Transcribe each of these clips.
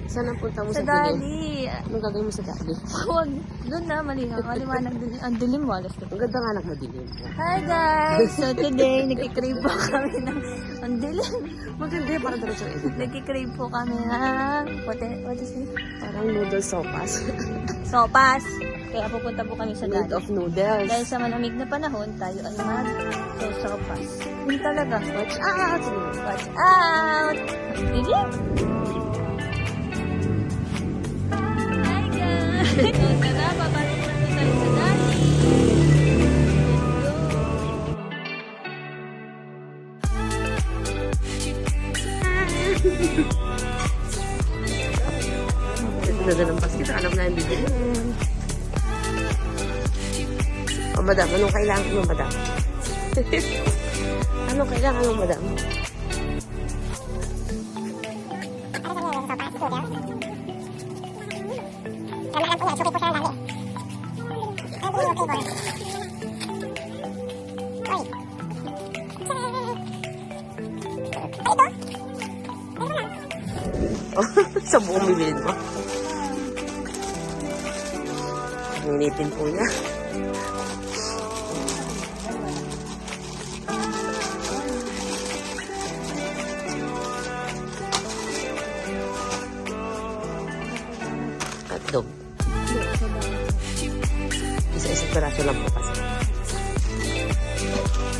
Saan ang punta mo Sa sa dilim? Dali. Anong gagawin mo sa Dali? Huwag. Doon na, maliwanag din. Ang dilim mo, alas Ang ganda nga anak mo dilim. Hi guys! So today, nagkikrave po kami ng... Ang dilim. Maganda yun, parang diretso edit. Nagkikrave po kami ng... What is it? Parang noodle sopas. Sopas. Kaya pupunta po kami sa Made Dali. of noodles. Dahil sa malamig na panahon, tayo ay mag-sopas. Yun talaga. Watch out! Watch out! Dilim! Hi guys! So, tara, papasok na po tayo sa Dali. Ganda ng basket. Alam na yung bibili. Oh, madam, anong kailangan mo, madam? Anong kailangan mo, madam? Sa buong bibilin mo. Ninitin po niya. Hotdog. Isa-isang peraso lang po kasi.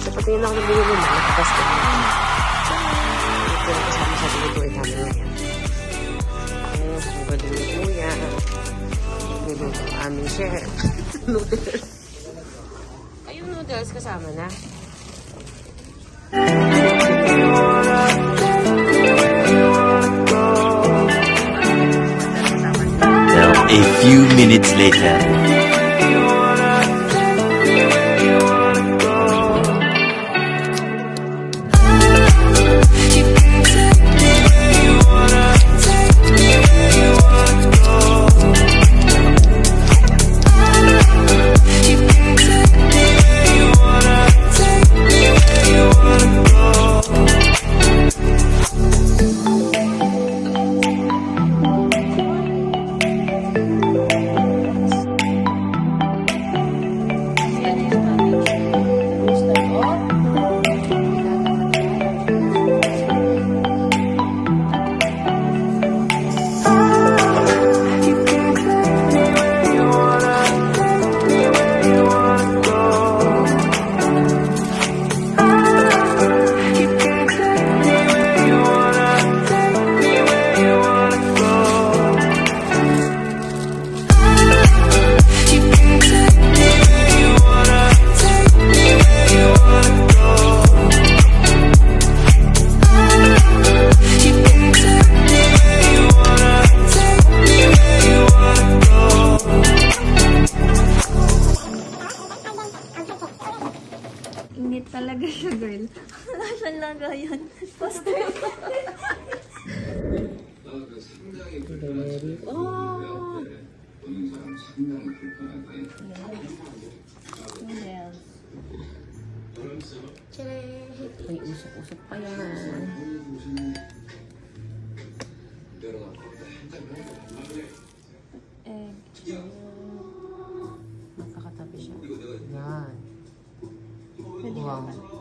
Sa patingin ako ng binili mo, nakapasok. Ito yung kasama sa binubuhay namin ngayon. Ang galing ni Kuya. Niluto ang aming chef. Noodles. Ay, yung noodles kasama na. A few minutes later. Ingit talaga siya, girl. Nasaan lang yun? Poster. Oh! Yes. Ay, usok-usok pa yan. Egg. Magkakatabi siya. Yan. Pwede Wow. ka pa.